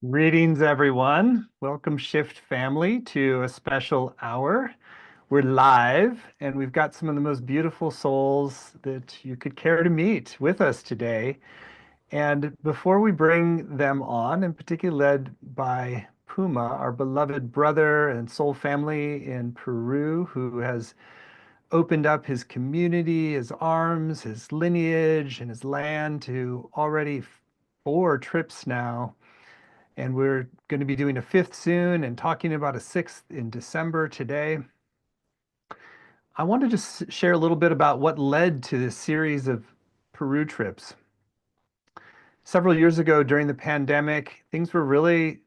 Greetings, everyone. Welcome, Shift family, to a special hour. We're live, and we've got some of the most beautiful souls that you could care to meet with us today. And before we bring them on, in particular led by Puma, our beloved brother and soul family in Peru, who has opened up his community, his arms, his lineage, and his land to already 4 trips now, and we're going to be doing a fifth soon and talking about a sixth in December today. I want to just share a little bit about what led to this series of Peru trips. Several years ago during the pandemic, things were really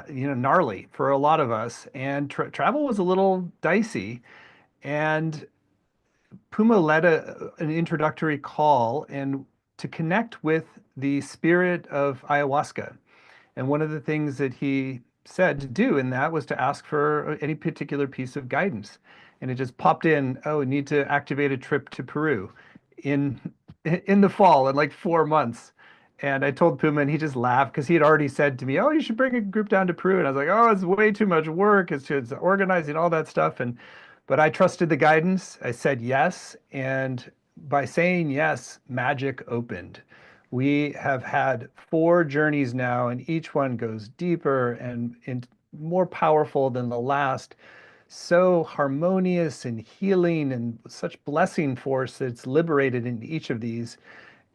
gnarly for a lot of us, and travel was a little dicey. And Puma led an introductory call and to connect with the spirit of ayahuasca. And one of the things that he said to do in that was to ask for any particular piece of guidance. And it just popped in, oh, we need to activate a trip to Peru in in the fall in like 4 months. And I told Puma and he just laughed because he had already said to me, oh, you should bring a group down to Peru. And I was like, oh, it's way too much work. It's organizing all that stuff. But I trusted the guidance. I said yes. And by saying yes, magic opened. We have had 4 journeys now, and each one goes deeper and more powerful than the last. So harmonious and healing and such blessing force that's liberated in each of these.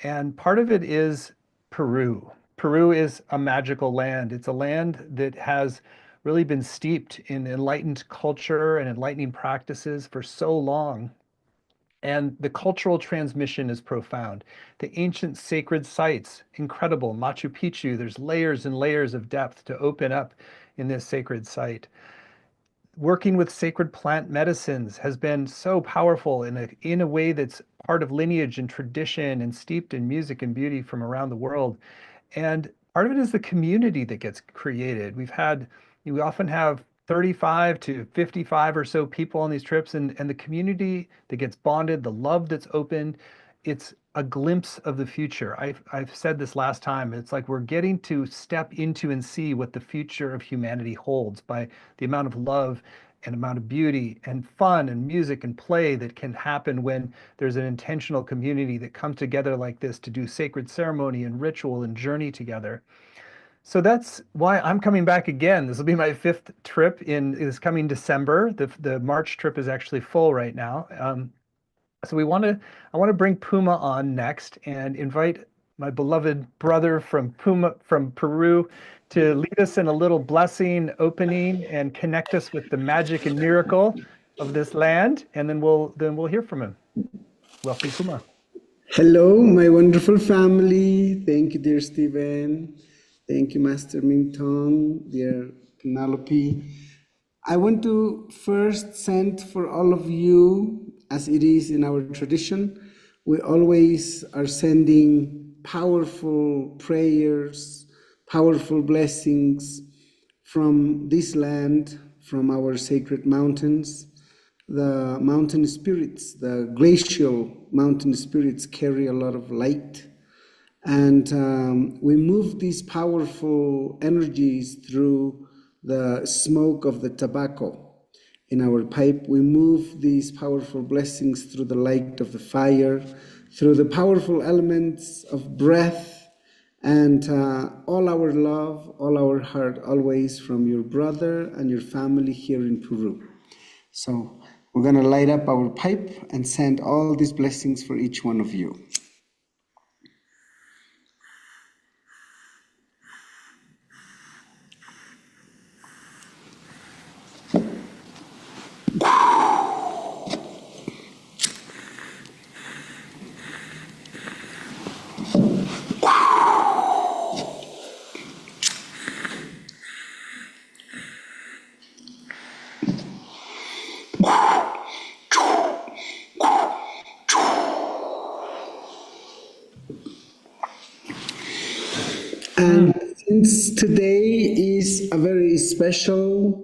And part of it is Peru. Peru is a magical land. It's a land that has really been steeped in enlightened culture and enlightening practices for so long. And the cultural transmission is profound. The ancient sacred sites, incredible. Machu Picchu, there's layers and layers of depth to open up in this sacred site. Working with sacred plant medicines has been so powerful in a way that's part of lineage and tradition and steeped in music and beauty from around the world. And part of it is the community that gets created. We often have 35 to 55 or so people on these trips, and the community that gets bonded, the love that's opened, it's a glimpse of the future. I've said this last time. It's like we're getting to step into and see what the future of humanity holds by the amount of love and amount of beauty and fun and music and play that can happen when there's an intentional community that comes together like this to do sacred ceremony and ritual and journey together. So that's why I'm coming back again. This will be my 5th trip in this coming December. The March trip is actually full right now. So I want to bring Puma on next and invite my beloved brother from Peru to lead us in a little blessing opening and connect us with the magic and miracle of this land, and then we'll hear from him. Welcome, Puma. Hello, my wonderful family. Thank you, dear Stephen. Thank you, Master Ming Tong, dear Penelope. I want to first send for all of you, as it is in our tradition, we always are sending powerful prayers, powerful blessings from this land, from our sacred mountains. The mountain spirits, the glacial mountain spirits carry a lot of light. And we move these powerful energies through the smoke of the tobacco in our pipe. We move these powerful blessings through the light of the fire, through the powerful elements of breath, and all our love, all our heart, always from your brother and your family here in Peru. So we're going to light up our pipe and send all these blessings for each one of you. And since today is a very special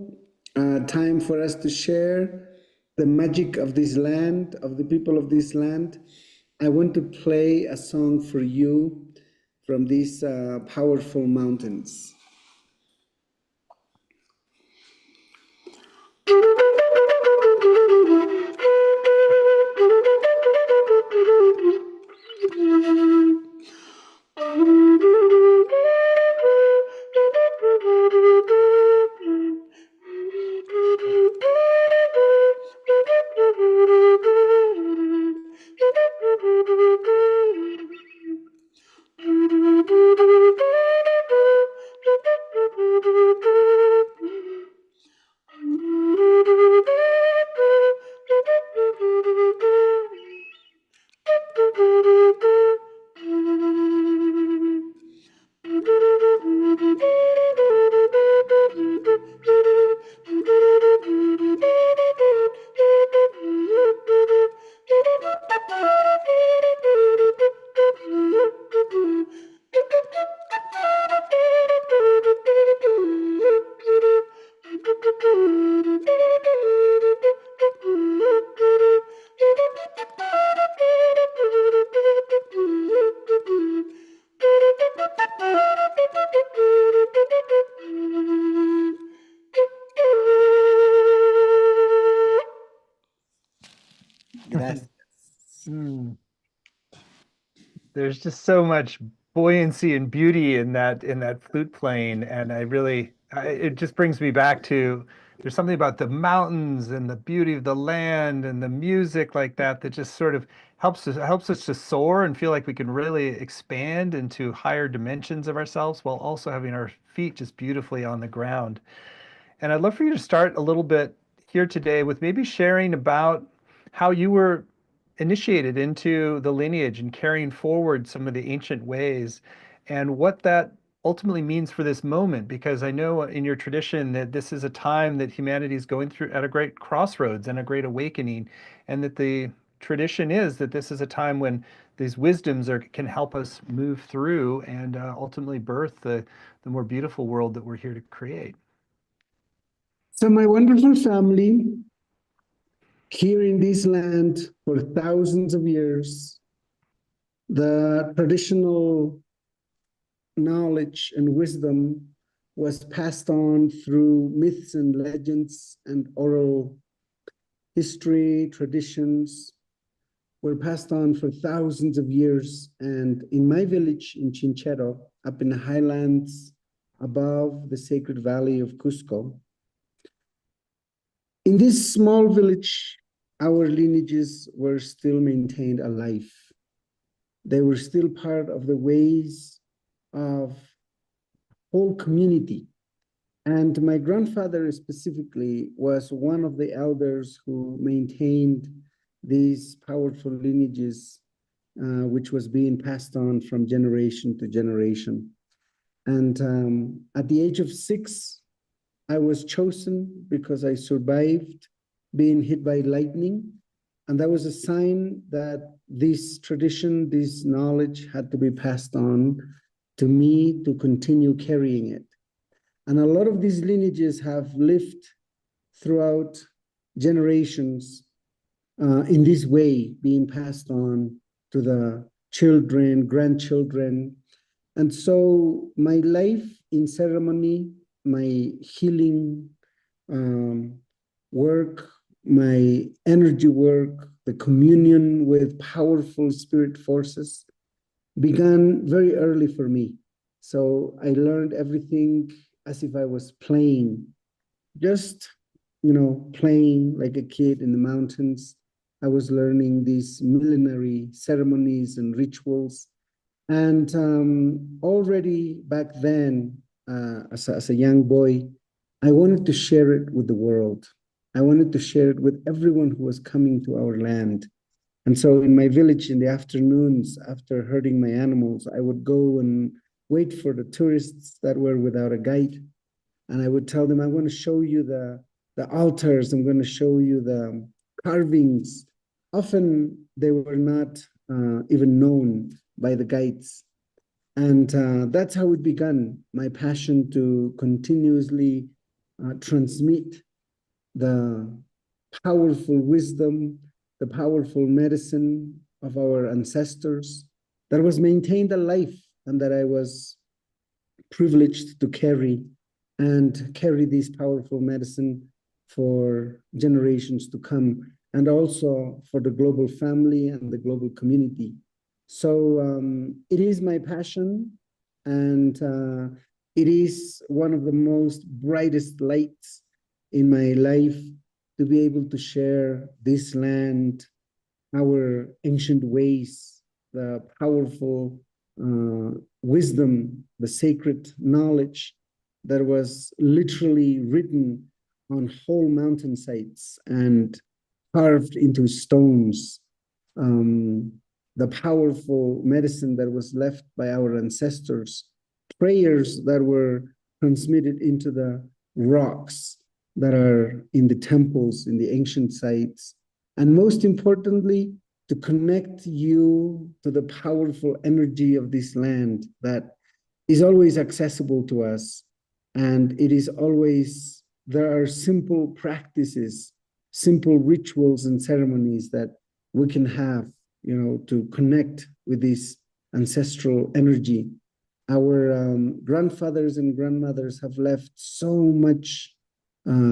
time for us to share the magic of this land, of the people of this land, I want to play a song for you from these powerful mountains. Gracias. Mm. There's just so much buoyancy and beauty in that flute playing, and it just brings me back to there's something about the mountains and the beauty of the land and the music like that that just sort of helps us to soar and feel like we can really expand into higher dimensions of ourselves while also having our feet just beautifully on the ground. And I'd love for you to start a little bit here today with maybe sharing about how you were initiated into the lineage and carrying forward some of the ancient ways and what that ultimately means for this moment. Because I know in your tradition that this is a time that humanity is going through at a great crossroads and a great awakening, and that the tradition is that this is a time when these wisdoms can help us move through and ultimately birth the more beautiful world that we're here to create. So my wonderful family here in this land for thousands of years, the traditional knowledge and wisdom was passed on through myths and legends and oral history, traditions were passed on for thousands of years. And in my village in Chinchero, up in the highlands above the sacred valley of Cusco, in this small village, our lineages were still maintained alive. They were still part of the ways of whole community. And my grandfather specifically was one of the elders who maintained these powerful lineages, which was being passed on from generation to generation. And at the age of 6, I was chosen because I survived being hit by lightning. And that was a sign that this tradition, this knowledge had to be passed on to me to continue carrying it. And a lot of these lineages have lived throughout generations in this way, being passed on to the children, grandchildren. And so my life in ceremony, my healing work, my energy work, the communion with powerful spirit forces began very early for me. So I learned everything as if I was playing, just, playing like a kid in the mountains. I was learning these millenary ceremonies and rituals. And already back then, as a young boy, I wanted to share it with the world. I wanted to share it with everyone who was coming to our land. And so in my village in the afternoons, after herding my animals, I would go and wait for the tourists that were without a guide. And I would tell them, I want to show you the altars. I'm going to show you the carvings. Often they were not even known by the guides. And that's how it began, my passion to continuously transmit the powerful wisdom, the powerful medicine of our ancestors that was maintained alive and that I was privileged to carry and carry this powerful medicine for generations to come, and also for the global family and the global community. So it is my passion, and it is one of the most brightest lights in my life to be able to share this land, our ancient ways, the powerful wisdom, the sacred knowledge that was literally written on whole mountainsides and carved into stones. Um, the powerful medicine that was left by our ancestors, prayers that were transmitted into the rocks that are in the temples, in the ancient sites, and most importantly, to connect you to the powerful energy of this land that is always accessible to us. And it is always, there are simple practices, simple rituals and ceremonies that we can have, to connect with this ancestral energy. Our grandfathers and grandmothers have left so much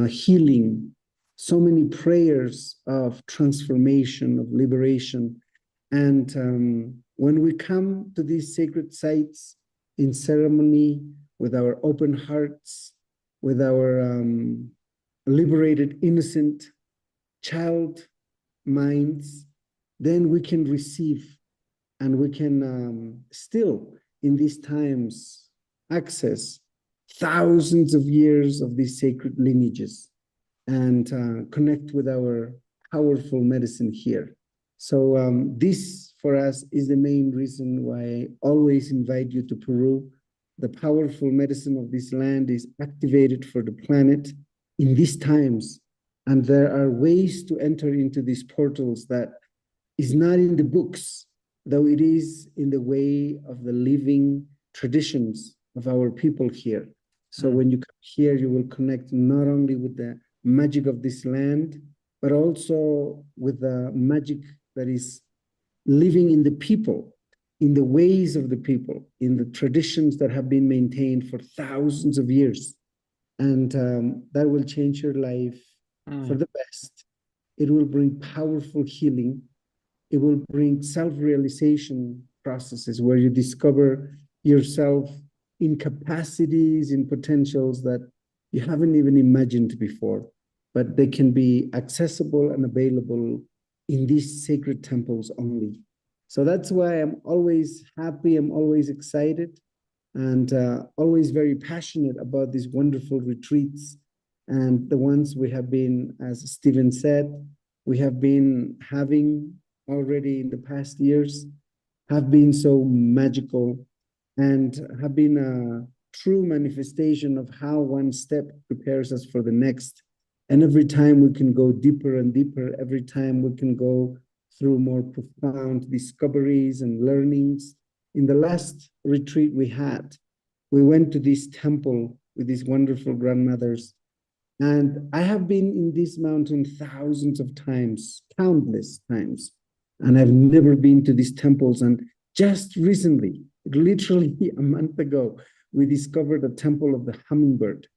healing, so many prayers of transformation, of liberation. And when we come to these sacred sites in ceremony with our open hearts, with our liberated, innocent child minds, then we can receive, and we can still, in these times, access thousands of years of these sacred lineages and connect with our powerful medicine here. So this for us is the main reason why I always invite you to Peru. The powerful medicine of this land is activated for the planet in these times. And there are ways to enter into these portals that is not in the books, though it is in the way of the living traditions of our people here. So when you come here, you will connect not only with the magic of this land, but also with the magic that is living in the people, in the ways of the people, in the traditions that have been maintained for thousands of years. And that will change your life for the best. It will bring powerful healing. It will bring self-realization processes where you discover yourself in capacities, in potentials that you haven't even imagined before, but they can be accessible and available in these sacred temples only. So that's why I'm always happy, I'm always excited, and always very passionate about these wonderful retreats. And the ones we have been, as Stephen said, we have been having already in the past years, have been so magical and have been a true manifestation of how one step prepares us for the next. And every time we can go deeper and deeper, every time we can go through more profound discoveries and learnings. In the last retreat we had, we went to this temple with these wonderful grandmothers. And I have been in this mountain thousands of times, countless times. And I've never been to these temples. And just recently, literally a month ago, we discovered the temple of the hummingbird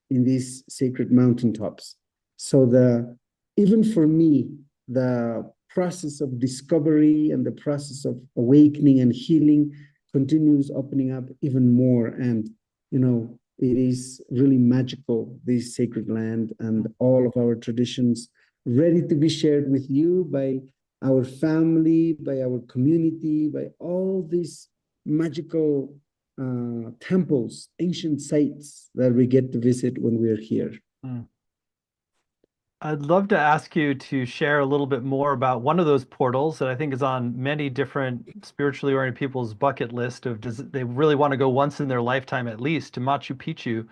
in these sacred mountaintops. So even for me, the process of discovery and the process of awakening and healing continues opening up even more. And, it is really magical, this sacred land and all of our traditions ready to be shared with you by our family, by our community, by all these magical temples, ancient sites that we get to visit when we're here. I'd love to ask you to share a little bit more about one of those portals that I think is on many different spiritually oriented people's bucket list of does they really want to go once in their lifetime at least to Machu Picchu.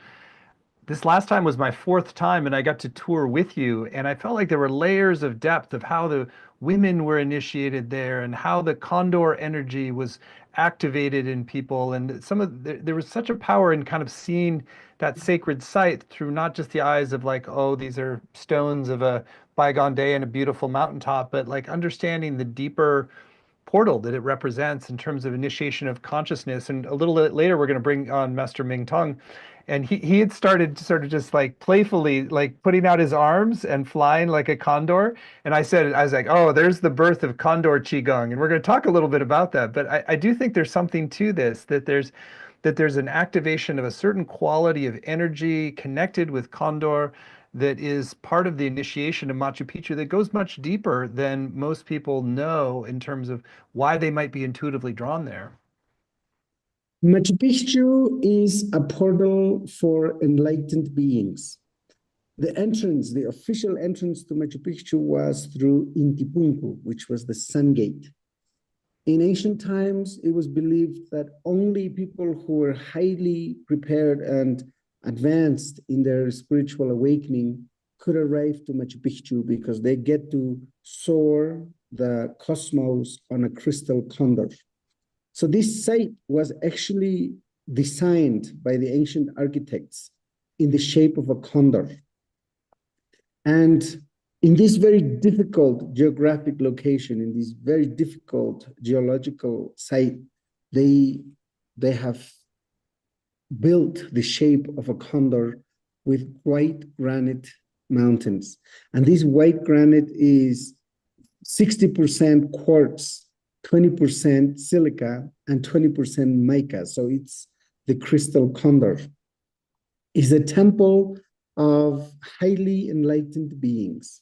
This last time was my fourth time, and I got to tour with you, and I felt like there were layers of depth of how the women were initiated there and how the condor energy was activated in people. And there was such a power in kind of seeing that sacred site through not just the eyes of like, oh, these are stones of a bygone day and a beautiful mountaintop, but like understanding the deeper portal that it represents in terms of initiation of consciousness. And a little bit later, we're going to bring on Master Ming Tong. And he had started sort of just like playfully like putting out his arms and flying like a condor. And I was like, oh, there's the birth of Condor Qigong. And we're going to talk a little bit about that. But I do think there's something to this, that there's an activation of a certain quality of energy connected with Condor that is part of the initiation of Machu Picchu that goes much deeper than most people know in terms of why they might be intuitively drawn there. Machu Picchu is a portal for enlightened beings. The entrance, the official entrance to Machu Picchu was through Intipunku, which was the sun gate. In ancient times, it was believed that only people who were highly prepared and advanced in their spiritual awakening could arrive to Machu Picchu because they get to soar the cosmos on a crystal condor. So this site was actually designed by the ancient architects in the shape of a condor. And in this very difficult geographic location, in this very difficult geological site, they have built the shape of a condor with white granite mountains. And this white granite is 60% quartz, 20% silica, and 20% mica. So it's the crystal condor. It's a temple of highly enlightened beings.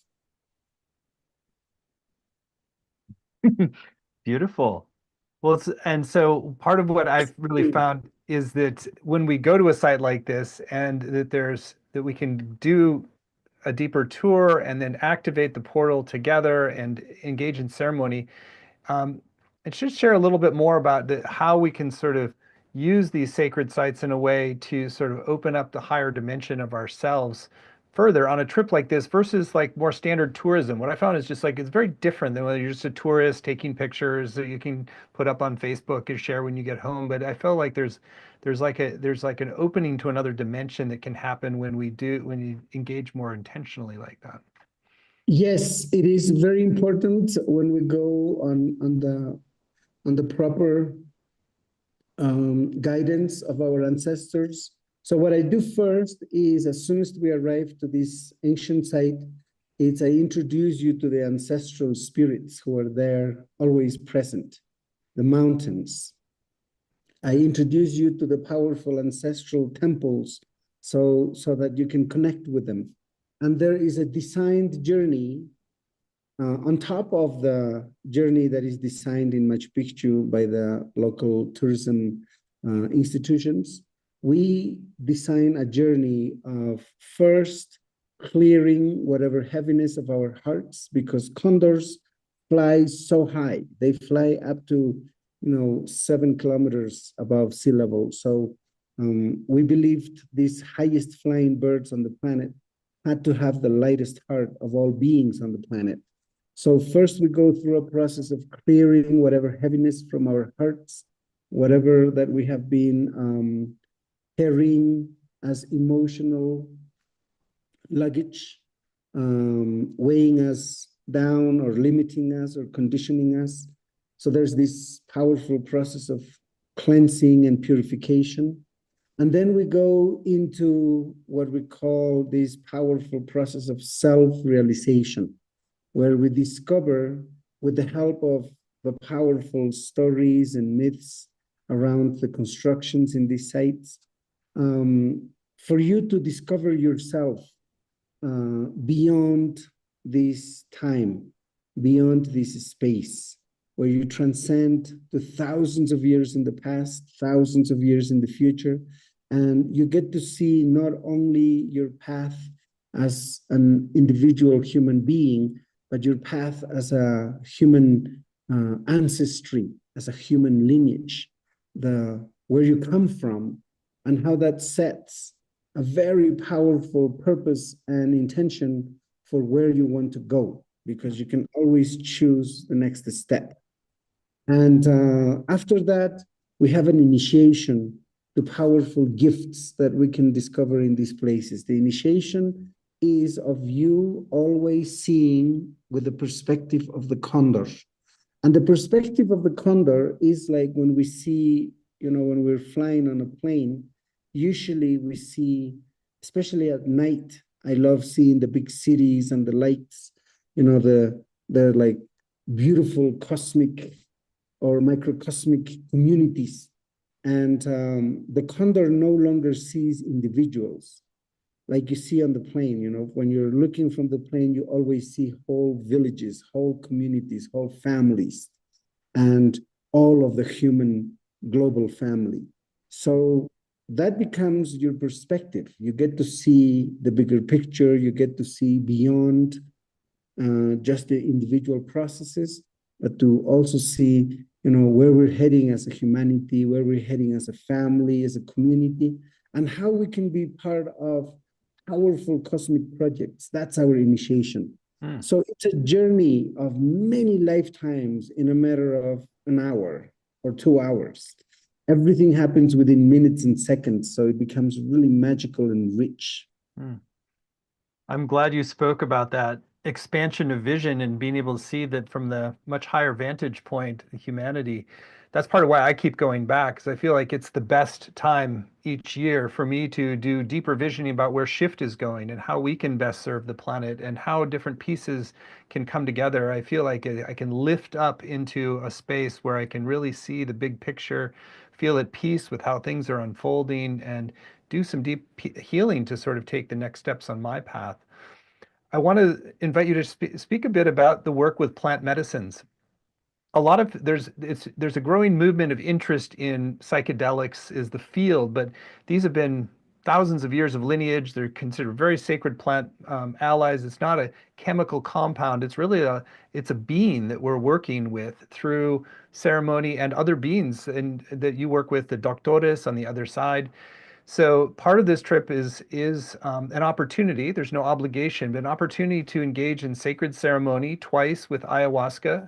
Beautiful. Well, and so part of what I've really found is that when we go to a site like this and that we can do a deeper tour and then activate the portal together and engage in ceremony, and just share a little bit more about how we can sort of use these sacred sites in a way to sort of open up the higher dimension of ourselves further on a trip like this versus like more standard tourism. What I found is just like it's very different than whether you're just a tourist taking pictures that you can put up on Facebook and share when you get home. But I feel like there's like an opening to another dimension that can happen when you engage more intentionally like that. Yes, it is very important when we go on the proper guidance of our ancestors. So what I do first is, as soon as we arrive to this ancient site, I introduce you to the ancestral spirits who are there, always present, the mountains. I introduce you to the powerful ancestral temples so that you can connect with them. And there is a designed journey on top of the journey that is designed in Machu Picchu by the local tourism institutions. We design a journey of first clearing whatever heaviness of our hearts, because condors fly so high. They fly up to 7 kilometers above sea level. So we believed these highest flying birds on the planet had to have the lightest heart of all beings on the planet. So first we go through a process of clearing whatever heaviness from our hearts, whatever that we have been carrying as emotional luggage, weighing us down or limiting us or conditioning us. So there's this powerful process of cleansing and purification. And then we go into what we call this powerful process of self-realization, where we discover, with the help of the powerful stories and myths around the constructions in these sites, for you to discover yourself beyond this time, beyond this space, where you transcend to thousands of years in the past, thousands of years in the future, and you get to see not only your path as an individual human being, but your path as a human ancestry, as a human lineage, where you come from, and how that sets a very powerful purpose and intention for where you want to go, because you can always choose the next step. And after that, we have an initiation to powerful gifts that we can discover in these places. The initiation is of you always seeing with the perspective of the condor. And the perspective of the condor is like when we see, when we're flying on a plane, usually we see, especially at night, I love seeing the big cities and the lights, the like beautiful cosmic or microcosmic communities. And the condor no longer sees individuals like you see on the plane. When you're looking from the plane, you always see whole villages, whole communities, whole families, and all of the human global family. So that becomes your perspective. You get to see the bigger picture, you get to see beyond just the individual processes, but to also see, where we're heading as a humanity, where we're heading as a family, as a community, and how we can be part of powerful cosmic projects. That's our initiation. Mm. So it's a journey of many lifetimes in a matter of an hour or 2 hours. Everything happens within minutes and seconds, so it becomes really magical and rich. Mm. I'm glad you spoke about that expansion of vision and being able to see that from the much higher vantage point, humanity. That's part of why I keep going back, because I feel like it's the best time each year for me to do deeper visioning about where shift is going and how we can best serve the planet and how different pieces can come together. I feel like I can lift up into a space where I can really see the big picture, feel at peace with how things are unfolding, and do some deep healing to sort of take the next steps on my path. I want to invite you to speak a bit about the work with plant medicines. A lot of there's a growing movement of interest in psychedelics is the field, but these have been thousands of years of lineage. They're considered very sacred plant allies. It's not a chemical compound. It's really it's a being that we're working with through ceremony and other beings and that you work with, the doctores on the other side. So part of this trip is an opportunity. There's no obligation, but an opportunity to engage in sacred ceremony twice with ayahuasca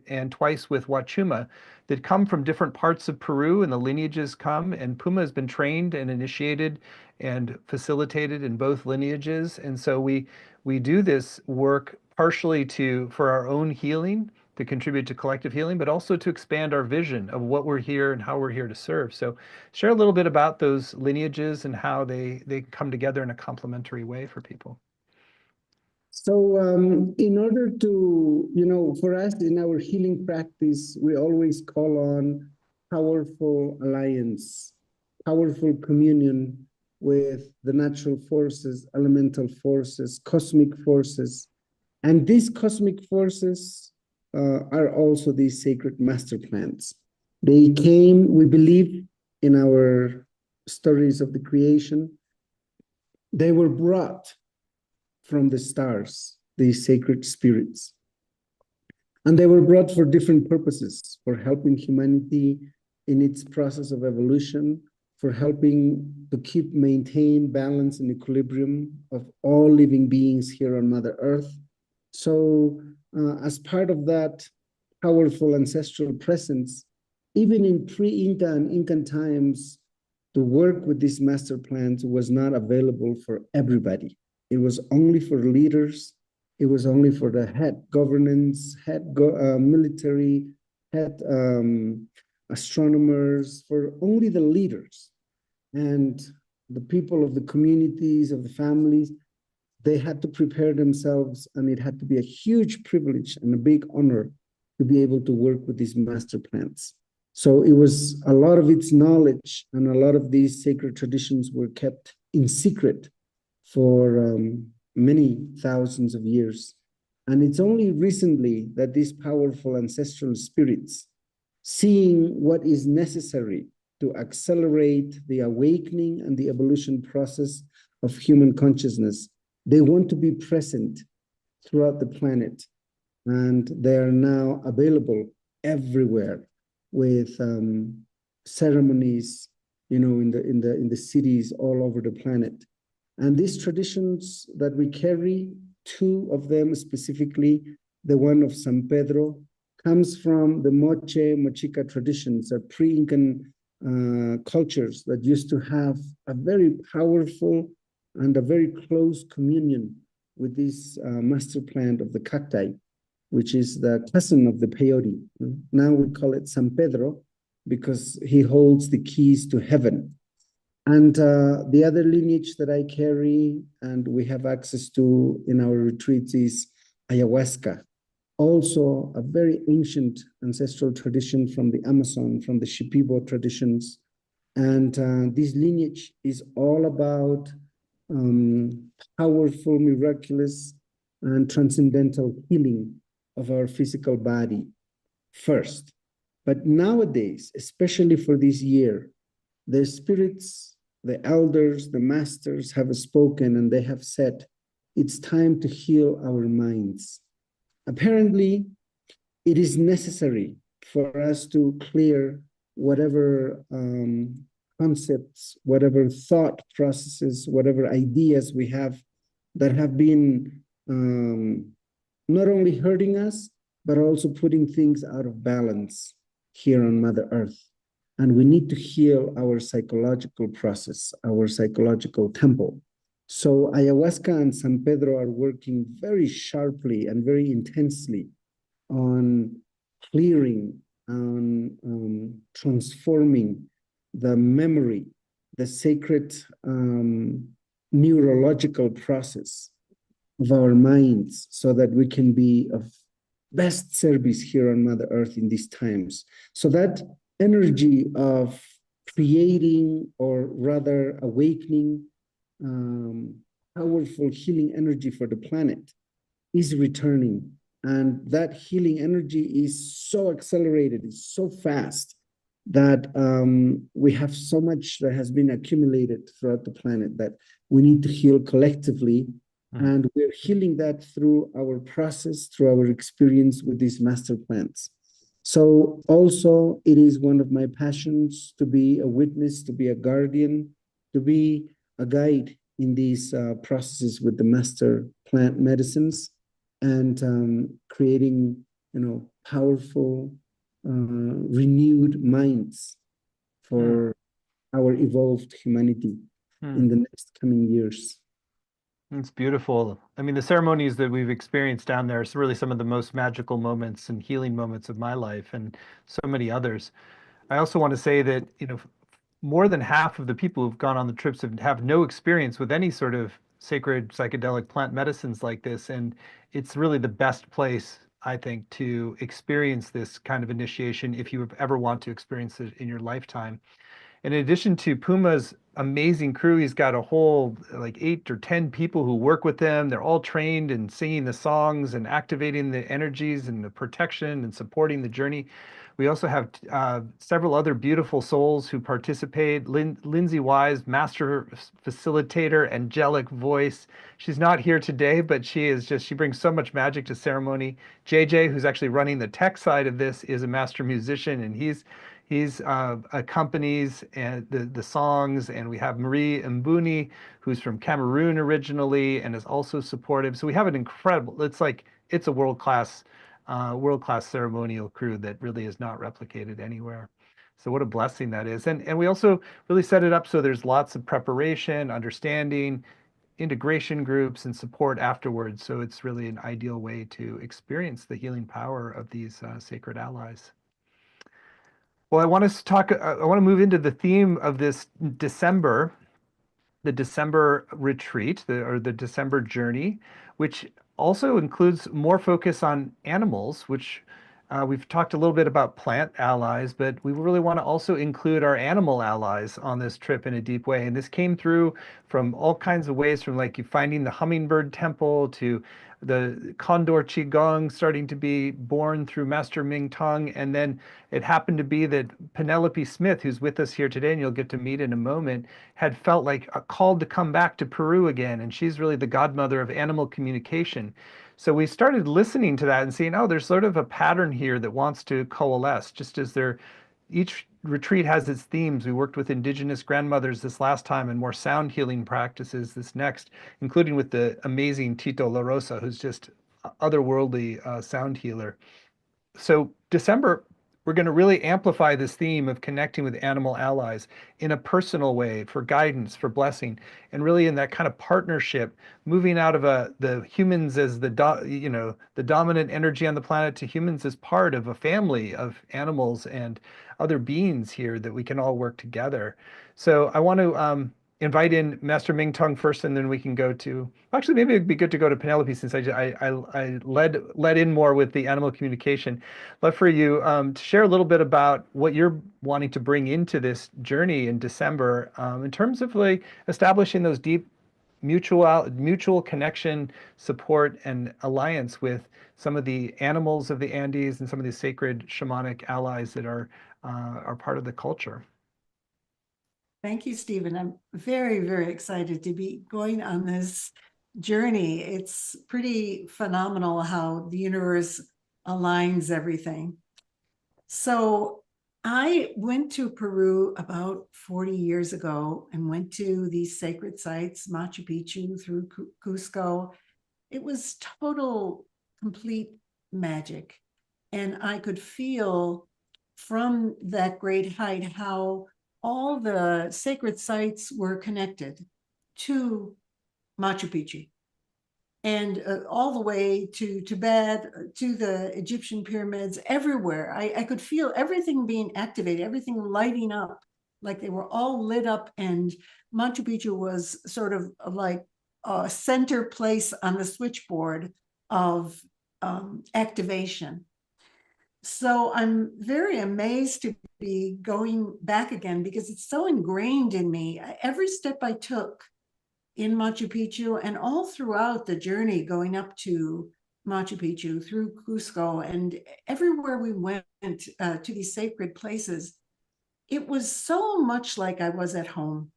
and twice with wachuma that come from different parts of Peru, and the lineages come. And Puma has been trained and initiated and facilitated in both lineages, and so we do this work partially for our own healing, to contribute to collective healing, but also to expand our vision of what we're here and how we're here to serve. So share a little bit about those lineages and how they come together in a complementary way for people. So, in order to, for us in our healing practice, we always call on powerful alliance, powerful communion with the natural forces, elemental forces, cosmic forces. And these cosmic forces are also these sacred master plants. They came, we believe, in our stories of the creation, they were brought from the stars, these sacred spirits. And they were brought for different purposes, for helping humanity in its process of evolution, for helping to maintain balance and equilibrium of all living beings here on Mother Earth. So as part of that powerful ancestral presence, even in pre-Inca and Incan times, the work with these master plants was not available for everybody. It was only for leaders. It was only for the head governance, military, head astronomers, for only the leaders. And the people of the communities, of the families, they had to prepare themselves, and it had to be a huge privilege and a big honor to be able to work with these master plants. So it was a lot of its knowledge, and a lot of these sacred traditions were kept in secret for many thousands of years. And it's only recently that these powerful ancestral spirits, seeing what is necessary to accelerate the awakening and the evolution process of human consciousness, they want to be present throughout the planet. And they are now available everywhere with ceremonies, in the cities all over the planet. And these traditions that we carry, two of them specifically, the one of San Pedro, comes from the Mochica traditions, pre-Incan cultures that used to have a very powerful and a very close communion with this master plant of the cacti. which is the cousin of the peyote. Now we call it San Pedro because he holds the keys to heaven. And the other lineage that I carry and we have access to in our retreats is ayahuasca, also a very ancient ancestral tradition from the Amazon, from the Shipibo traditions. And this lineage is all about powerful, miraculous, and transcendental healing of our physical body first. But nowadays, especially for this year, the spirits, the elders, the masters have spoken and they have said, it's time to heal our minds. Apparently, it is necessary for us to clear whatever concepts, whatever thought processes, whatever ideas we have that have been not only hurting us, but also putting things out of balance here on Mother Earth. And we need to heal our psychological process, our psychological temple. So ayahuasca and San Pedro are working very sharply and very intensely on clearing, on transforming the memory, the sacred neurological process of our minds so that we can be of best service here on Mother Earth in these times. So that energy of creating or rather awakening powerful healing energy for the planet is returning. And that healing energy is so accelerated, it's so fast that we have so much that has been accumulated throughout the planet that we need to heal collectively. And we're healing that through our process, through our experience with these master plants. So also it is one of my passions to be a witness, to be a guardian, to be a guide in these processes with the master plant medicines and creating, powerful, renewed minds for our evolved humanity in the next coming years. It's beautiful. I mean, the ceremonies that we've experienced down there is really some of the most magical moments and healing moments of my life and so many others. I also want to say that, more than half of the people who've gone on the trips have no experience with any sort of sacred psychedelic plant medicines like this. And it's really the best place, I think, to experience this kind of initiation if you ever want to experience it in your lifetime. In addition to Puma's amazing crew, he's got a whole like 8 or 10 people who work with him. They're all trained in singing the songs and activating the energies and the protection and supporting the journey. We also have several other beautiful souls who participate. Lindsay Wise, master facilitator, angelic voice. She's not here today, but she brings so much magic to ceremony. JJ, who's actually running the tech side of this, is a master musician, and he's accompanies and the songs. And we have Marie Mbuni, who's from Cameroon originally and is also supportive. So we have an incredible, it's a world-class ceremonial crew that really is not replicated anywhere. So what a blessing that is. And we also really set it up so there's lots of preparation, understanding, integration groups, and support afterwards. So it's really an ideal way to experience the healing power of these sacred allies. Well, I want to move into the theme of this December, the December retreat, or the December journey, which also includes more focus on animals, which we've talked a little bit about plant allies, but we really want to also include our animal allies on this trip in a deep way. And this came through from all kinds of ways, from like you finding the hummingbird temple to the Condor Qigong starting to be born through Master Ming Tong. And then it happened to be that Penelope Smith, who's with us here today, and you'll get to meet in a moment, had felt like a call to come back to Peru again. And she's really the godmother of animal communication. So we started listening to that and seeing, oh, there's sort of a pattern here that wants to coalesce, just as each retreat has its themes. We worked with indigenous grandmothers this last time and more sound healing practices this next, including with the amazing Tito La Rosa, who's just otherworldly sound healer. So December we're going to really amplify this theme of connecting with animal allies in a personal way for guidance, for blessing, and really in that kind of partnership, moving out of the humans as the dominant energy on the planet to humans as part of a family of animals and other beings here that we can all work together. So I want to invite in Master Ming Tong first, and then we can go to. Actually, maybe it'd be good to go to Penelope since I led in more with the animal communication. Love for you to share a little bit about what you're wanting to bring into this journey in December in terms of like establishing those deep mutual connection, support, and alliance with some of the animals of the Andes and some of these sacred shamanic allies that are part of the culture. Thank you, Stephen. I'm very, very excited to be going on this journey. It's pretty phenomenal how the universe aligns everything. So I went to Peru about 40 years ago and went to these sacred sites, Machu Picchu through Cusco. It was total, complete magic. And I could feel from that great height how all the sacred sites were connected to Machu Picchu and all the way to Tibet, to the Egyptian pyramids, everywhere. I could feel everything being activated, everything lighting up, like they were all lit up. And Machu Picchu was sort of like a center place on the switchboard of activation. So I'm very amazed to be going back again because it's so ingrained in me. Every step I took in Machu Picchu and all throughout the journey going up to Machu Picchu through Cusco and everywhere we went to these sacred places, it was so much like I was at home.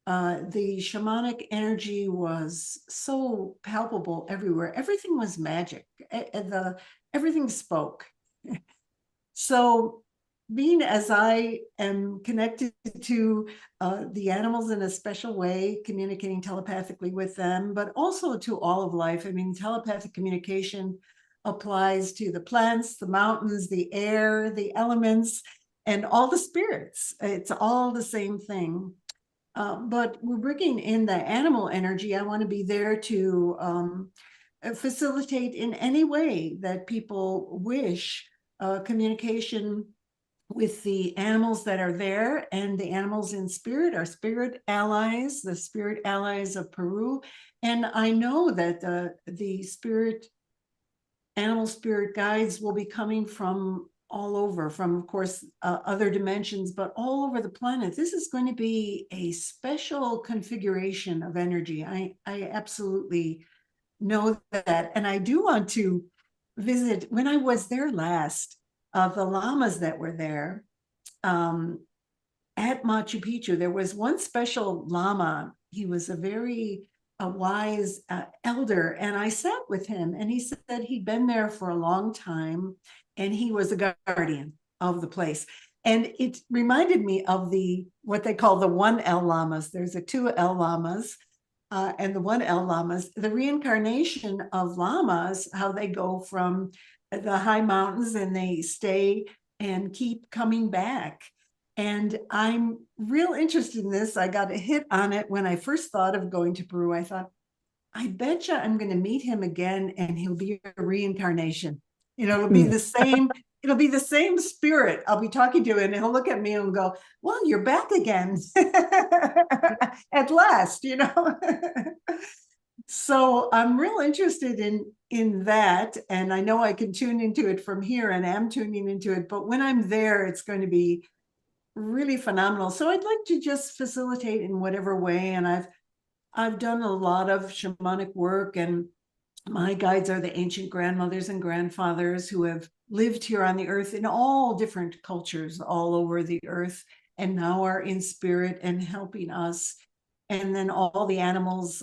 The shamanic energy was so palpable everywhere. Everything was magic. Everything spoke. So being as I am connected to the animals in a special way, communicating telepathically with them, but also to all of life. I mean, telepathic communication applies to the plants, the mountains, the air, the elements, and all the spirits. It's all the same thing. But we're bringing in the animal energy. I want to be there to facilitate in any way that people wish communication with the animals that are there and the animals in spirit, our spirit allies, the spirit allies of Peru. And I know that the spirit, animal spirit guides will be coming from all over, from, of course, other dimensions, but all over the planet. This is going to be a special configuration of energy. I absolutely know that. And I do want to visit, when I was there last, the llamas that were there at Machu Picchu, there was one special llama. He was a very wise elder, and I sat with him, and he said he'd been there for a long time, and he was a guardian of the place. And it reminded me of what they call the 1L llamas. There's a 2L llamas, and the 1L llamas, the reincarnation of llamas, how they go from the high mountains and they stay and keep coming back. And I'm real interested in this. I got a hit on it when I first thought of going to Peru. I thought, I bet you I'm going to meet him again and he'll be a reincarnation. You know, it'll be the same. It'll be the same spirit. I'll be talking to him and he'll look at me and go, well, you're back again at last, you know. So I'm real interested in that. And I know I can tune into it from here and am tuning into it. But when I'm there, it's going to be really phenomenal. So I'd like to just facilitate in whatever way. And I've done a lot of shamanic work, and my guides are the ancient grandmothers and grandfathers who have lived here on the earth in all different cultures all over the earth, and now are in spirit and helping us. And then all the animals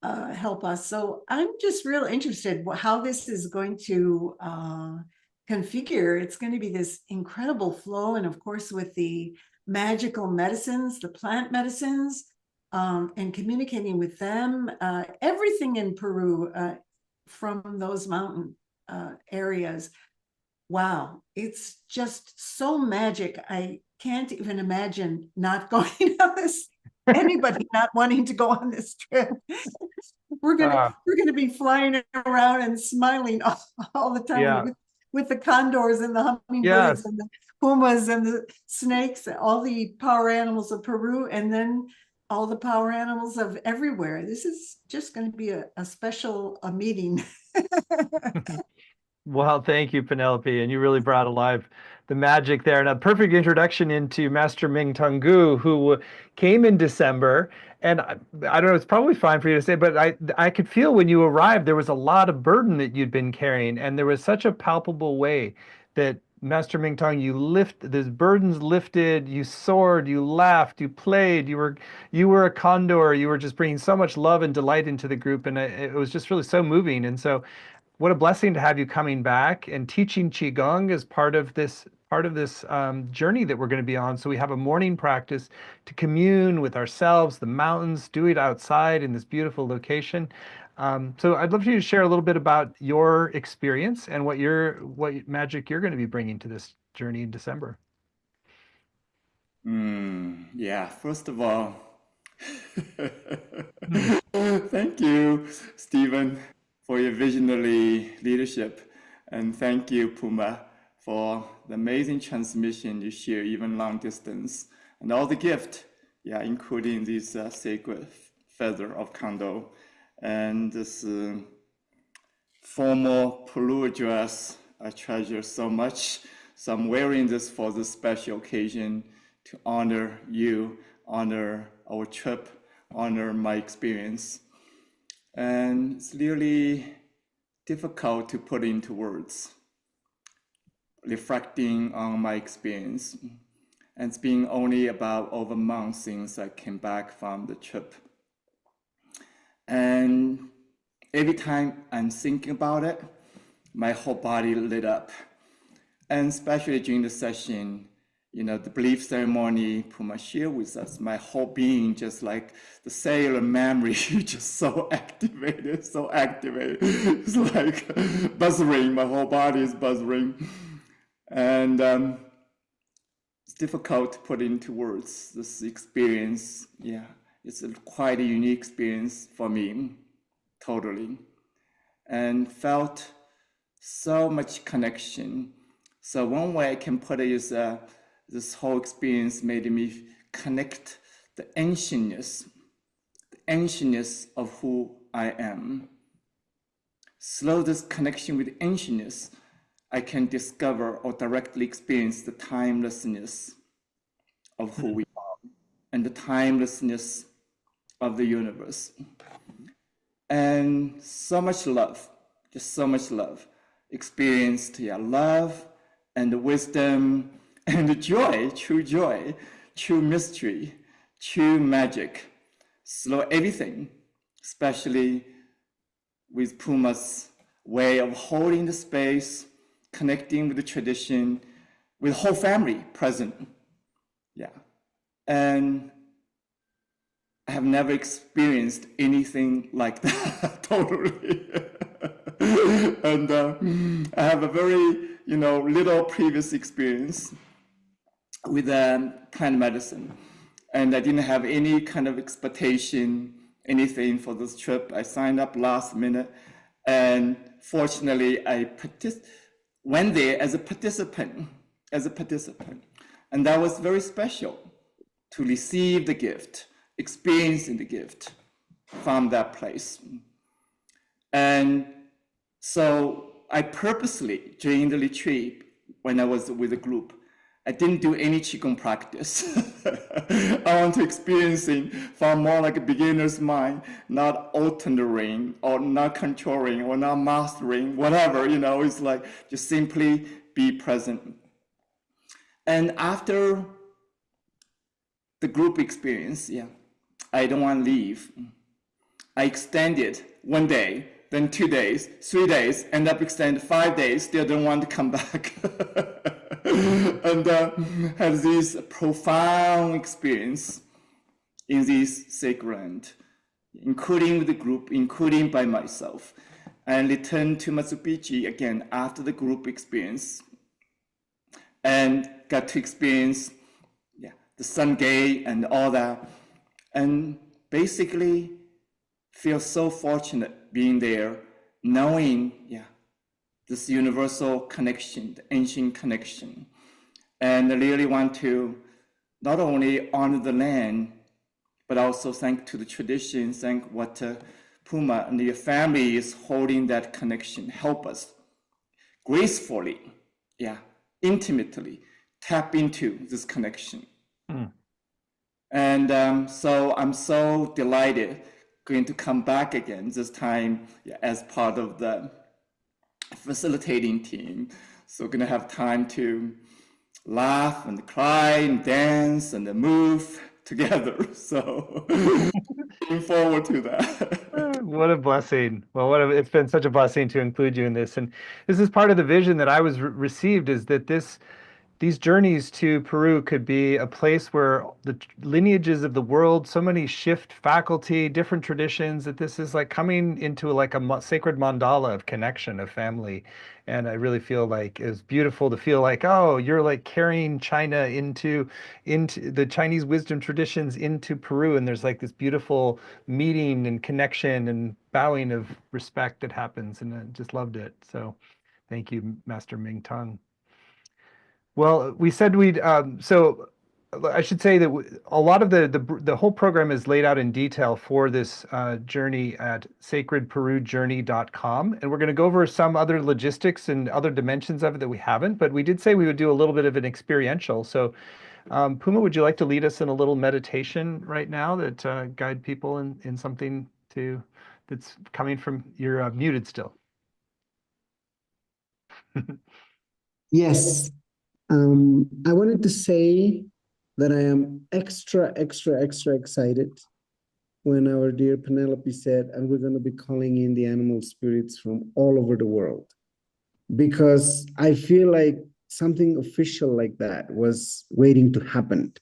help us. So I'm just real interested how this is going to configure. It's going to be this incredible flow. And of course, with the magical medicines, the plant medicines, and communicating with them, everything in Peru from those mountain areas wow, it's just so magic. I can't even imagine not going on this, anybody not wanting to go on this trip. We're Ah, gonna be flying around and smiling all the time yeah. with the condors and the hummingbirds Yes. and the pumas and the snakes, all the power animals of Peru, and then all the power animals of everywhere. This is just going to be a special meeting. Well, thank you, Penelope, and you really brought alive the magic there, and a perfect introduction into Master Ming Tungu, who came in December. And I don't know, it's probably fine for you to say, but I could feel when you arrived there was a lot of burden that you'd been carrying, and there was such a palpable way that Master Ming Tong, you lift those burdens lifted, you soared, you laughed, you played, you were a condor, you were just bringing so much love and delight into the group, and it was just really so moving. And so what a blessing to have you coming back and teaching qigong as part of this journey that we're going to be on. So we have a morning practice to commune with ourselves, the mountains, do it outside in this beautiful location. So I'd love for you to share a little bit about your experience and what magic you're going to be bringing to this journey in December. Yeah, first of all, Hmm. thank you, Stephen, for your visionary leadership. And thank you, Puma, for the amazing transmission you share, even long distance. And all the gift, yeah, including this sacred feather of Kondo. And this formal Peru dress I treasure so much. So I'm wearing this for this special occasion to honor you, honor our trip, honor my experience. And it's really difficult to put into words, reflecting on my experience. And it's been only about over a month since I came back from the trip. And every time I'm thinking about it, my whole body lit up. And especially during the session, the belief ceremony, Puma shared with us, my whole being, just like the cellular memory, just so activated. It's like buzzing, my whole body is buzzing. And it's difficult to put into words, this experience. Yeah, it's quite a unique experience for me, totally. And felt so much connection. So one way I can put it is this whole experience made me connect the ancientness of who I am. Through this connection with ancientness, I can discover or directly experience the timelessness of who we are and the timelessness of the universe. And so much love, just so much love. Experienced love and wisdom and joy, true mystery, true magic. Slow everything, especially with Puma's way of holding the space, connecting with the tradition, with whole family present. Yeah. And I have never experienced anything like that, totally. And I have a very, little previous experience with plant medicine. And I didn't have any kind of expectation, anything for this trip. I signed up last minute. And fortunately, I went there as a participant. And that was very special to receive the gift, experiencing the gift from that place. And so I purposely, during the retreat, when I was with the group, I didn't do any Qigong practice. I want to experiencing from more like a beginner's mind, not altering or not controlling or not mastering, whatever, it's like just simply be present. And after the group experience, I don't want to leave. I extended 1 day, then 2 days, 3 days, end up extended 5 days, still don't want to come back. And had this profound experience in this sacred land, including with the group, including by myself. And returned to Machu Picchu again after the group experience and got to experience the sun gate and all that. And basically feel so fortunate being there, knowing this universal connection, the ancient connection. And I really want to not only honor the land, but also thank to the tradition, thank what Puma and your family is holding that connection, help us gracefully, intimately tap into this connection. And so I'm so delighted going to come back again, this time as part of the facilitating team. So we're gonna have time to laugh and cry and dance and move together. So looking forward to that. What a blessing. Well, it's been such a blessing to include you in this. And this is part of the vision that I was received, is that these journeys to Peru could be a place where the lineages of the world, so many shift faculty, different traditions, that this is like coming into like a sacred mandala of connection, of family. And I really feel like it's beautiful to feel like, oh, you're like carrying China into the Chinese wisdom traditions into Peru. And there's like this beautiful meeting and connection and bowing of respect that happens. And I just loved it. So thank you, Master Ming Tong. Well, we said we'd, so I should say that a lot of the whole program is laid out in detail for this journey at sacredperujourney.com. And we're going to go over some other logistics and other dimensions of it that we haven't, but we did say we would do a little bit of an experiential. So Puma, would you like to lead us in a little meditation right now that guide people in something that's coming from, you're muted still. Yes. I wanted to say that I am extra excited when our dear Penelope said, and we're going to be calling in the animal spirits from all over the world, because I feel like something official like that was waiting to happen.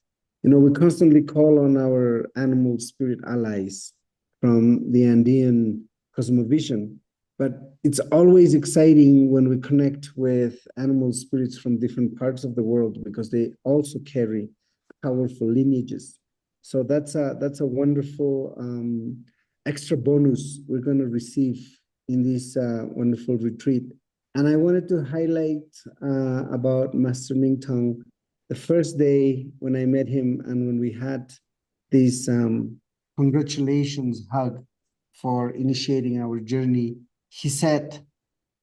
You know, we constantly call on our animal spirit allies from the Andean cosmovision, but it's always exciting when we connect with animal spirits from different parts of the world, because they also carry powerful lineages. So that's a wonderful extra bonus we're going to receive in this wonderful retreat. And I wanted to highlight about Master Ming Tong. The first day when I met him and when we had this congratulations hug for initiating our journey, he said,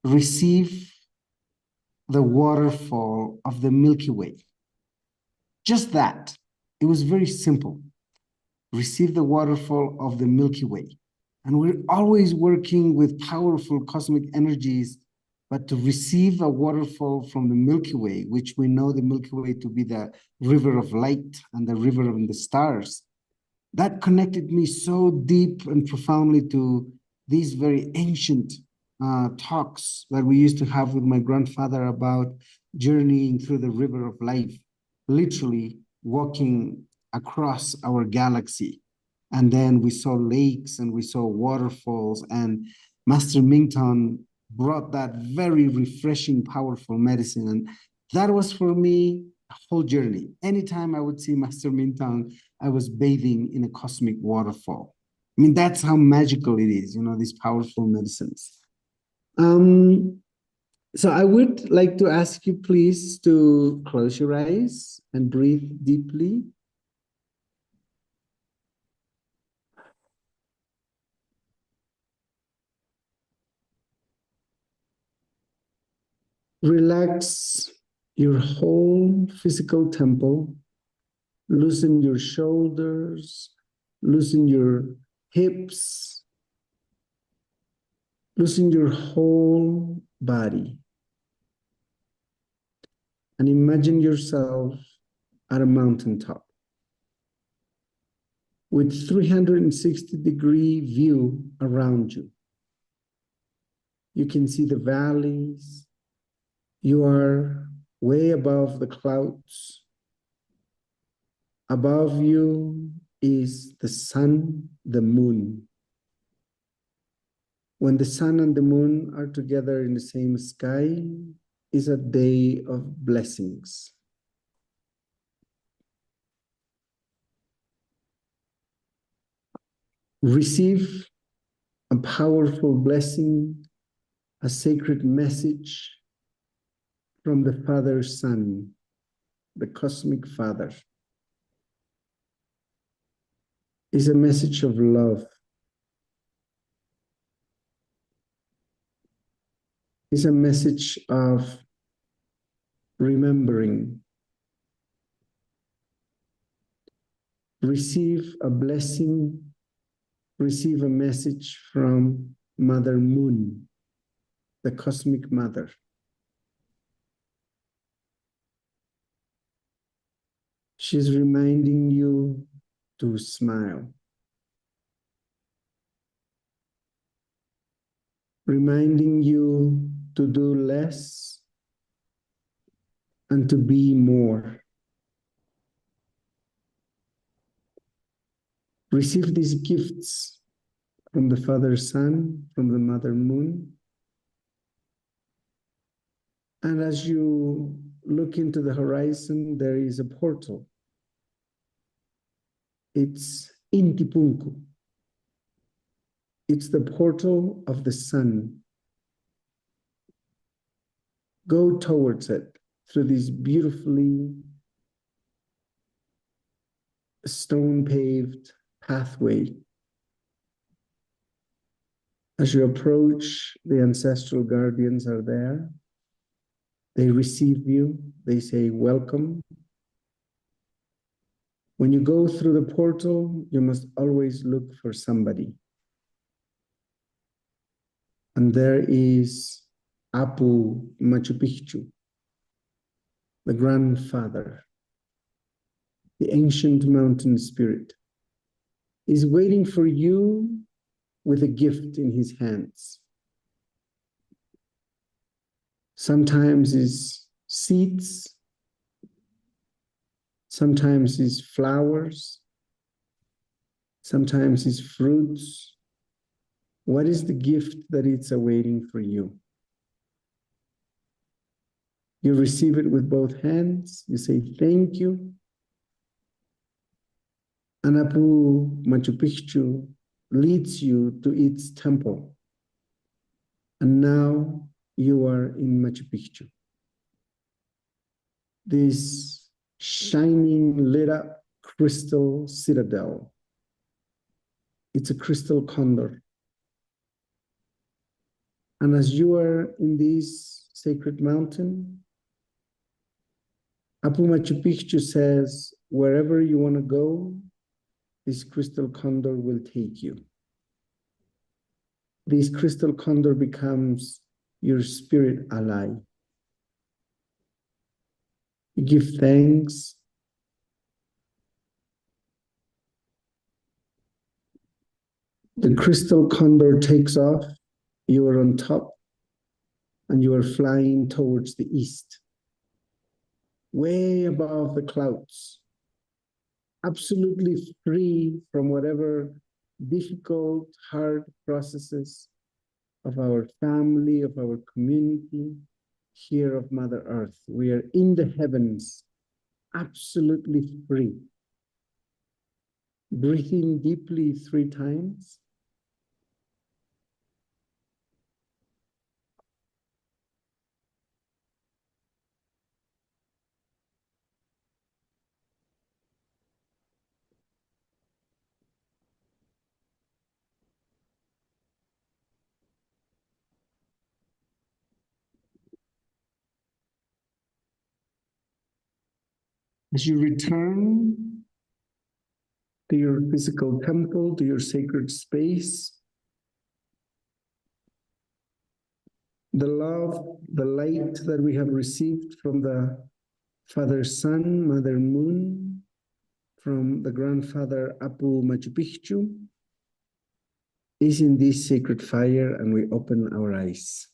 receive the waterfall of the Milky Way. Just that. It was very simple. Receive the waterfall of the Milky Way. And we're always working with powerful cosmic energies, but to receive a waterfall from the Milky Way, which we know the Milky Way to be the river of light and the river of the stars, that connected me so deep and profoundly to these very ancient talks that we used to have with my grandfather about journeying through the river of life, literally walking across our galaxy. And then we saw lakes and we saw waterfalls, and Master Ming Tong brought that very refreshing, powerful medicine. And that was for me a whole journey. Anytime I would see Master Ming Tong, I was bathing in a cosmic waterfall. I mean, that's how magical it is, you know, these powerful medicines. So I would like to ask you please to close your eyes and breathe deeply. Relax your whole physical temple. Loosen your shoulders, loosen your hips, loosen your whole body. And imagine yourself at a mountaintop with 360-degree view around you. You can see the valleys. You are way above the clouds. Above you is the sun, the moon. When the sun and the moon are together in the same sky, is a day of blessings. Receive a powerful blessing, a sacred message from the Father Son, the Cosmic Father. Is a message of love. Is a message of remembering. Receive a blessing, receive a message from Mother Moon, the Cosmic Mother. She's reminding you to smile. Reminding you to do less and to be more. Receive these gifts from the Father Sun, from the Mother Moon. And as you look into the horizon, there is a portal. It's Intipunku. It's the portal of the sun. Go towards it through this beautifully stone-paved pathway. As you approach, the ancestral guardians are there. They receive you. They say, welcome. When you go through the portal, you must always look for somebody. And there is Apu Machu Picchu, the grandfather, the ancient mountain spirit, is waiting for you with a gift in his hands. Sometimes is seeds, sometimes is flowers, sometimes is fruits. What is the gift that it's awaiting for you? You receive it with both hands, you say thank you. And Apu Machu Picchu leads you to its temple. And now you are in Machu Picchu. This shining, lit up crystal citadel. It's a crystal condor. And as you are in this sacred mountain, Apu Machu Picchu says, wherever you want to go, this crystal condor will take you. This crystal condor becomes your spirit ally. You give thanks. The crystal condor takes off. You are on top and you are flying towards the east, way above the clouds, absolutely free from whatever difficult, hard processes of our family, of our community, here of Mother Earth. We are in the heavens, absolutely free. Breathe in deeply 3 times. As you return to your physical temple, to your sacred space, the love, the light that we have received from the Father Sun, Mother Moon, from the grandfather Apu Machu Picchu, is in this sacred fire, and we open our eyes.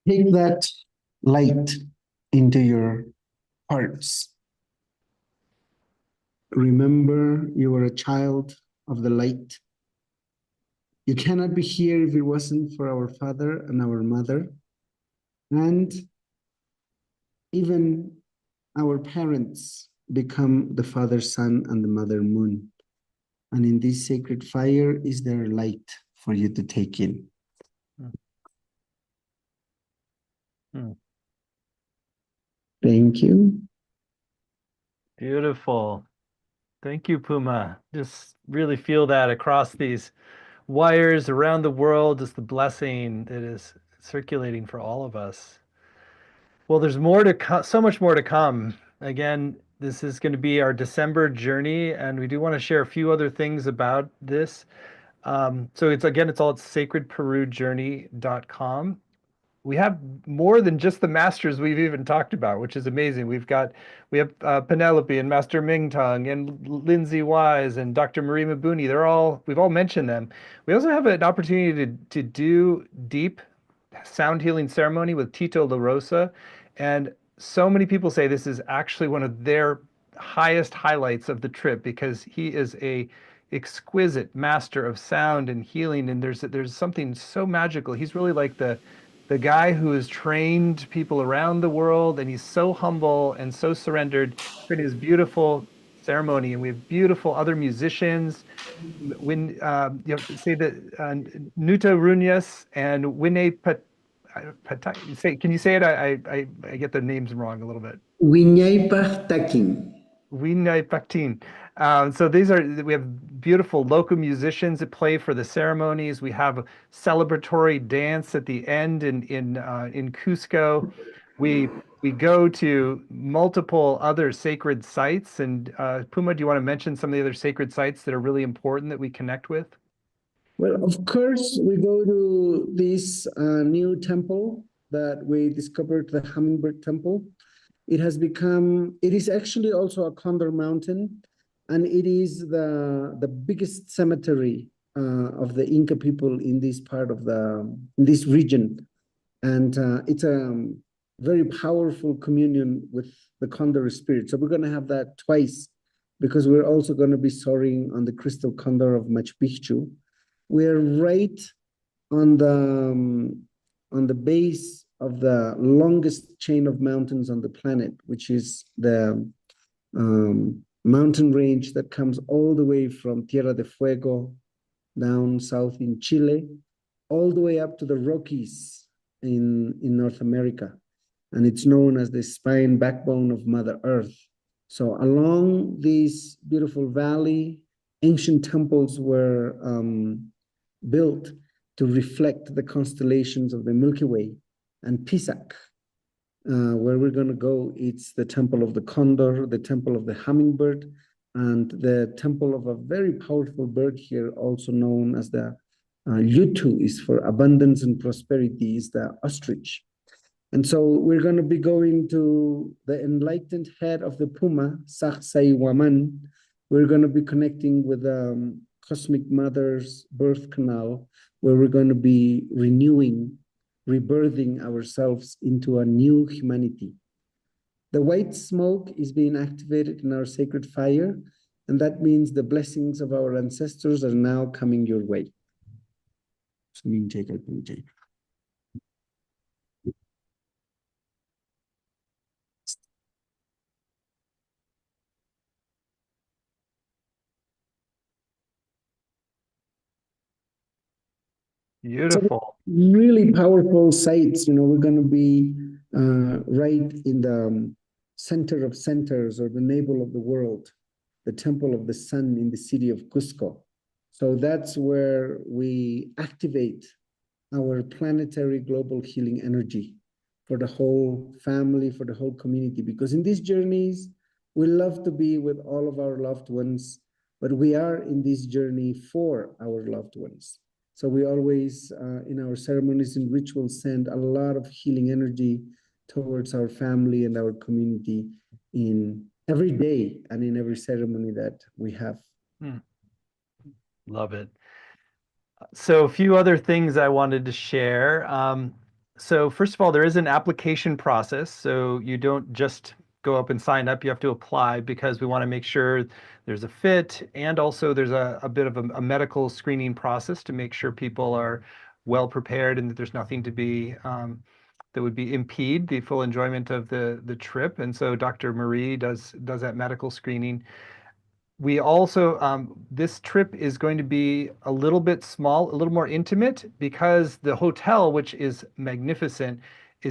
Take that light into your hearts. Remember, you are a child of the light. You cannot be here if it wasn't for our father and our mother, and even our parents become the father sun and the mother moon. And in this sacred fire is their light for you to take in. Hmm. Thank you. Beautiful. Thank you, Puma. Just really feel that across these wires around the world is the blessing that is circulating for all of us. Well, there's more to come, so much more to come. Again, this is going to be our December journey, and we do want to share a few other things about this. So it's all at sacredperujourney.com. We have more than just the masters we've even talked about, which is amazing. We have Penelope and Master Mingtong and Lindsay Wise and Dr. Marie Mabuni. We've all mentioned them. We also have an opportunity to do deep sound healing ceremony with Tito La Rosa, and so many people say this is actually one of their highest highlights of the trip because he is a exquisite master of sound and healing, and there's something so magical. He's really like the guy who has trained people around the world, and he's so humble and so surrendered, creating this beautiful ceremony. And we have beautiful other musicians. When you have to say that Nuta Runyas and Winne Patai, can you say it? I get the names wrong a little bit. Winyaipa taking. Winne Paktin. So we have beautiful local musicians that play for the ceremonies. We have a celebratory dance at the end in Cusco. We go to multiple other sacred sites. And Puma, do you want to mention some of the other sacred sites that are really important that we connect with? Well, of course, we go to this new temple that we discovered, the Hummingbird Temple. It is actually also a Condor Mountain, and it is the biggest cemetery of the Inca people in this part of in this region. And it's a very powerful communion with the Condor spirit. So we're going to have that twice because we're also going to be soaring on the crystal condor of Machu Picchu. We're right on the base of the longest chain of mountains on the planet, which is the mountain range that comes all the way from Tierra de Fuego down south in Chile, all the way up to the Rockies in North America. And it's known as the spine backbone of Mother Earth. So along this beautiful valley, ancient temples were built to reflect the constellations of the Milky Way. And Pisac, where we're going to go, it's the temple of the condor, the temple of the hummingbird, and the temple of a very powerful bird here, also known as the Yutu, is for abundance and prosperity, is the ostrich. And so we're going to be going to the enlightened head of the Puma, Saksai Waman. We're going to be connecting with Cosmic Mother's birth canal, where we're going to be rebirthing ourselves into a new humanity. The white smoke is being activated in our sacred fire, and that means the blessings of our ancestors are now coming your way. Beautiful. Really powerful sites. We're going to be right in the center of centers, or the navel of the world, the temple of the sun in the city of Cusco. So that's where we activate our planetary global healing energy for the whole family, for the whole community. Because in these journeys, we love to be with all of our loved ones, but we are in this journey for our loved ones. So we always, in our ceremonies and rituals, send a lot of healing energy towards our family and our community in every day and in every ceremony that we have. Love it. So a few other things I wanted to share. So first of all, there is an application process. So you don't just go up and sign up. You have to apply because we want to make sure there's a fit, and also there's a bit of a medical screening process to make sure people are well prepared and that there's nothing to be that would be impede the full enjoyment of the trip. And so Dr. Marie does that medical screening. We also, this trip is going to be a little bit small, a little more intimate, because the hotel, which is magnificent,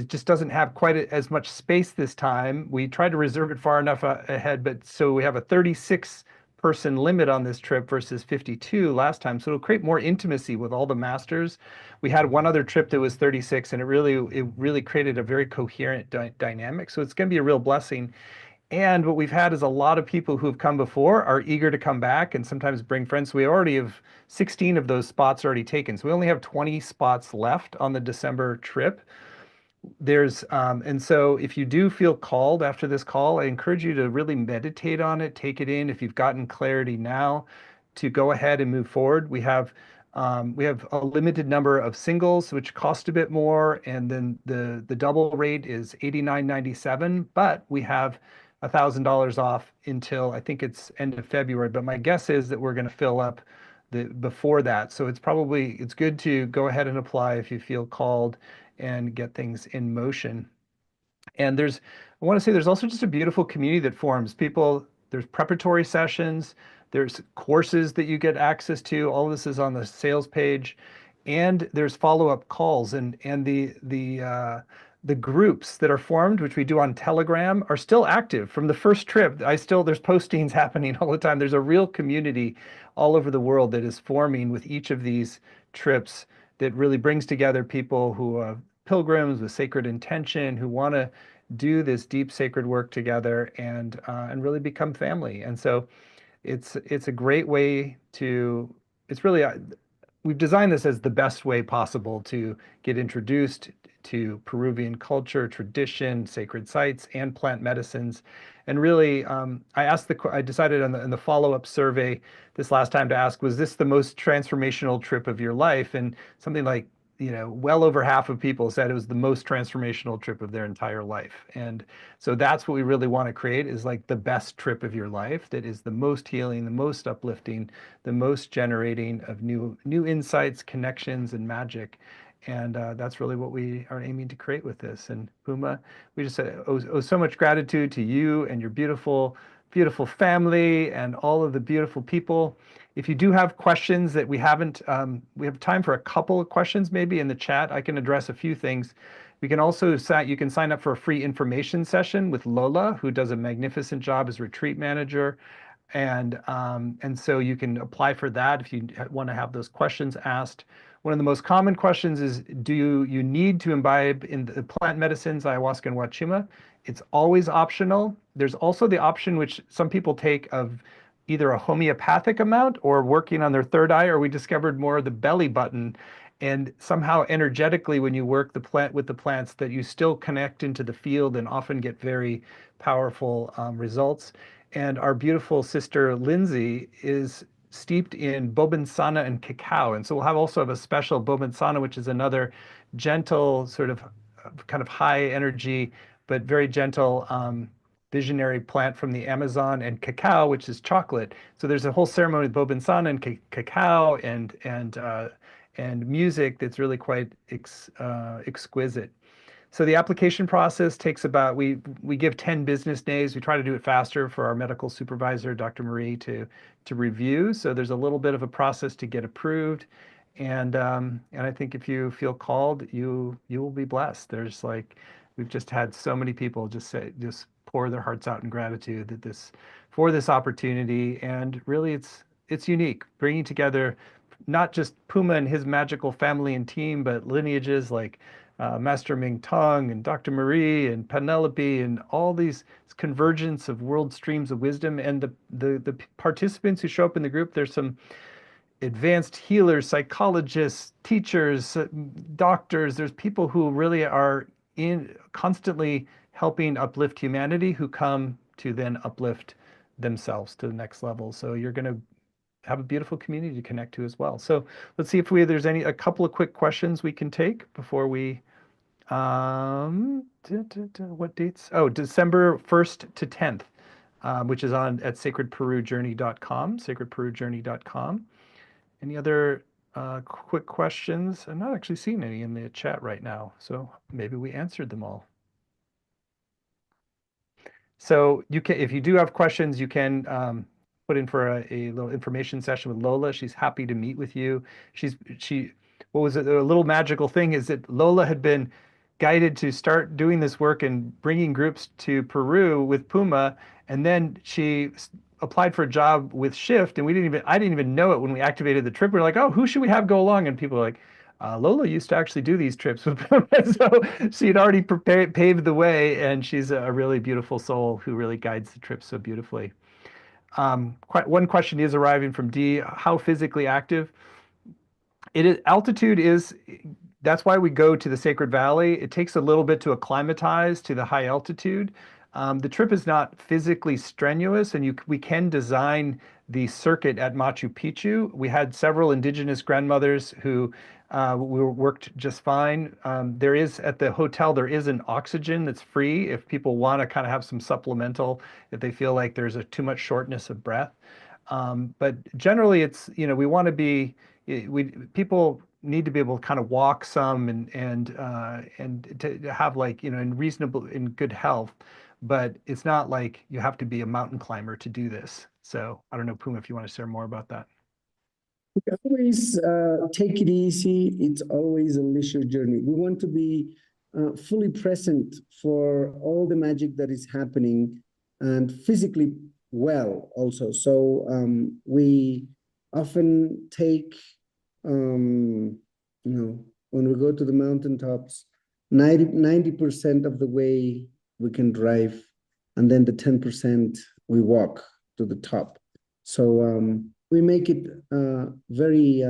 just doesn't have quite as much space this time. We tried to reserve it far enough ahead, but so we have a 36 person limit on this trip versus 52 last time. So it'll create more intimacy with all the masters. We had one other trip that was 36, and it really created a very coherent dynamic. So it's going to be a real blessing. And what we've had is a lot of people who have come before are eager to come back and sometimes bring friends. So we already have 16 of those spots already taken. So we only have 20 spots left on the December trip. And so if you do feel called after this call, I encourage you to really meditate on it, take it in. If you've gotten clarity now, to go ahead and move forward. We have a limited number of singles, which cost a bit more, and then the double rate is $89.97, but we have $1,000 off until I think it's end of February. But my guess is that we're going to fill up before that. So it's good to go ahead and apply if you feel called and get things in motion. And I want to say there's also just a beautiful community that forms. There's preparatory sessions, there's courses that you get access to. All of this is on the sales page, and there's follow-up calls, and the groups that are formed, which we do on Telegram, are still active from the first trip. There's postings happening all the time. There's a real community all over the world that is forming with each of these trips that really brings together people who are pilgrims with sacred intention, who want to do this deep sacred work together and really become family. And so it's a great way to, it's really, we've designed this as the best way possible to get introduced to Peruvian culture, tradition, sacred sites, and plant medicines. And really, I decided in the follow-up survey this last time to ask, was this the most transformational trip of your life? And something like, well over half of people said it was the most transformational trip of their entire life. And so that's what we really want to create, is like the best trip of your life that is the most healing, the most uplifting, the most generating of new insights, connections, and magic. And that's really what we are aiming to create with this. And Puma, we just owe so much gratitude to you and your beautiful, beautiful family and all of the beautiful people. If you do have questions that we haven't, we have time for a couple of questions maybe in the chat. I can address a few things. We can also you can sign up for a free information session with Lola, who does a magnificent job as retreat manager. And so you can apply for that if you want to have those questions asked. One of the most common questions is, do you need to imbibe in the plant medicines, ayahuasca and huachuma? It's always optional. There's also the option, which some people take, of either a homeopathic amount or working on their third eye, or we discovered more of the belly button. And somehow energetically, when you work with the plants, that you still connect into the field and often get very powerful results. And our beautiful sister Lindsay is steeped in bobinsana and cacao. And so we'll also have a special bobinsana, which is another gentle, sort of kind of high energy, but very gentle visionary plant from the Amazon, and cacao, which is chocolate. So there's a whole ceremony with bobinsana and cacao and music that's really quite exquisite. So the application process takes we give 10 business days. We try to do it faster for our medical supervisor, Dr. Marie, to review. So there's a little bit of a process to get approved. And I think if you feel called, you will be blessed. We've just had so many people just pour their hearts out in gratitude for this opportunity. And really it's unique, bringing together not just Puma and his magical family and team, but lineages like Master Ming Tong and Dr. Marie and Penelope, and all these convergence of world streams of wisdom. And the participants who show up in the group, there's some advanced healers, psychologists, teachers, doctors. There's people who really are constantly helping uplift humanity, who come to then uplift themselves to the next level. So you're going to have a beautiful community to connect to as well. So let's see if there's a couple of quick questions we can take before we What dates? Oh, December 1st to 10th, which is on at sacredperujourney.com, sacredperujourney.com. Any other quick questions? I'm not actually seeing any in the chat right now, so maybe we answered them all. So you can, if you do have questions, you can put in for a little information session with Lola. She's happy to meet with you. What was it? A little magical thing is that Lola had been guided to start doing this work and bringing groups to Peru with Puma, and then she applied for a job with Shift, and I didn't even know it when we activated the trip. We were like, oh, who should we have go along? And people were like, Lola used to actually do these trips with Puma. So she'd already paved the way, and she's a really beautiful soul who really guides the trip so beautifully. One question is arriving from D. How physically active? Altitude is, that's why we go to the Sacred Valley. It takes a little bit to acclimatize to the high altitude. The trip is not physically strenuous, and we can design the circuit at Machu Picchu. We had several indigenous grandmothers who worked just fine. There is, at the hotel, there is an oxygen that's free if people want to kind of have some supplemental, if they feel like there's too much shortness of breath. But generally it's, we want to be, people need to be able to kind of walk some and to have, like, in good health, but it's not like you have to be a mountain climber to do this. So I don't know, Puma, if you want to share more about that. Always take it easy. It's always a leisure journey. We want to be fully present for all the magic that is happening, and physically well also. So we often take, when we go to the mountaintops, 90% of the way we can drive, and then the 10% we walk to the top. So we make it very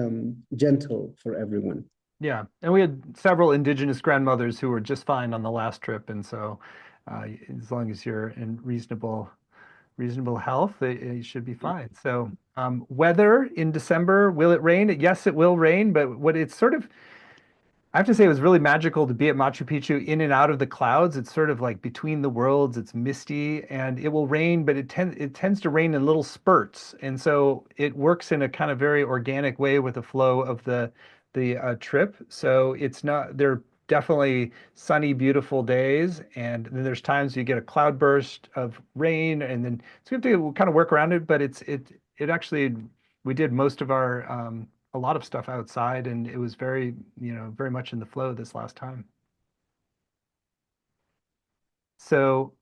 gentle for everyone. Yeah, and we had several indigenous grandmothers who were just fine on the last trip, and so as long as you're in reasonable health, you should be fine. So weather in December, will it rain? Yes, it will rain, but what it's sort of, I have to say, it was really magical to be at Machu Picchu in and out of the clouds. It's sort of like between the worlds. It's misty, and it will rain, but it tends to rain in little spurts. And so it works in a kind of very organic way with the flow of the trip. So it's not, they're definitely sunny, beautiful days. And then there's times you get a cloud burst of rain, and then so we have to kind of work around it, but it actually, we did most of our, a lot of stuff outside, and it was very, very much in the flow this last time. So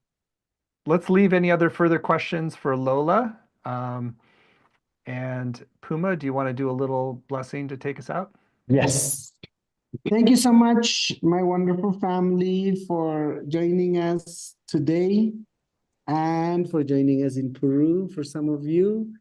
let's leave any other further questions for Lola. And Puma, do you want to do a little blessing to take us out? Yes. Thank you so much, my wonderful family, for joining us today and for joining us in Peru. For some of you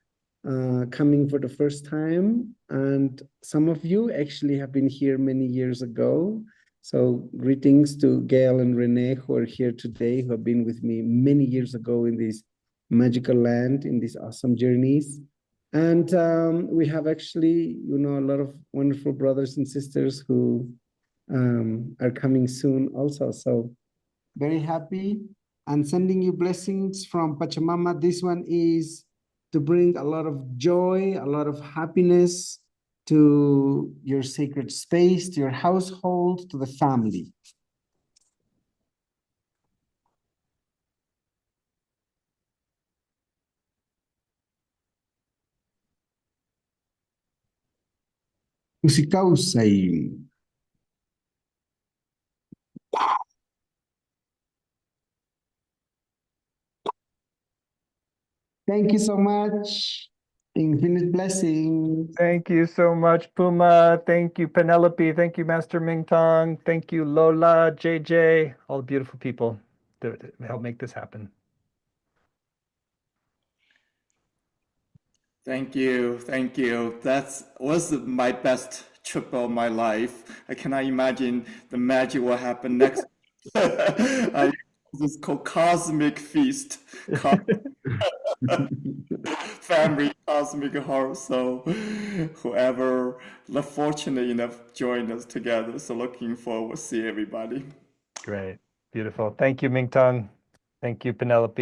coming for the first time, and some of you actually have been here many years ago. So greetings to Gail and Renee, who are here today, who have been with me many years ago in this magical land, in these awesome journeys. And we have actually, a lot of wonderful brothers and sisters who are coming soon also. So very happy and sending you blessings from Pachamama. This one is to bring a lot of joy, a lot of happiness to your sacred space, to your household, to the family. Usikausay. Thank you so much. Infinite blessings. Thank you so much, Puma. Thank you, Penelope. Thank you, Master Mingtong. Thank you, Lola, JJ, all the beautiful people that help make this happen. Thank you, thank you. That was my best trip of my life. I cannot imagine the magic will happen next. This is called Cosmic Feast. family cosmic heart. So whoever the fortunate enough join us together. So looking forward to see everybody. Great. Beautiful. Thank you, Mingtong. Thank you, Penelope.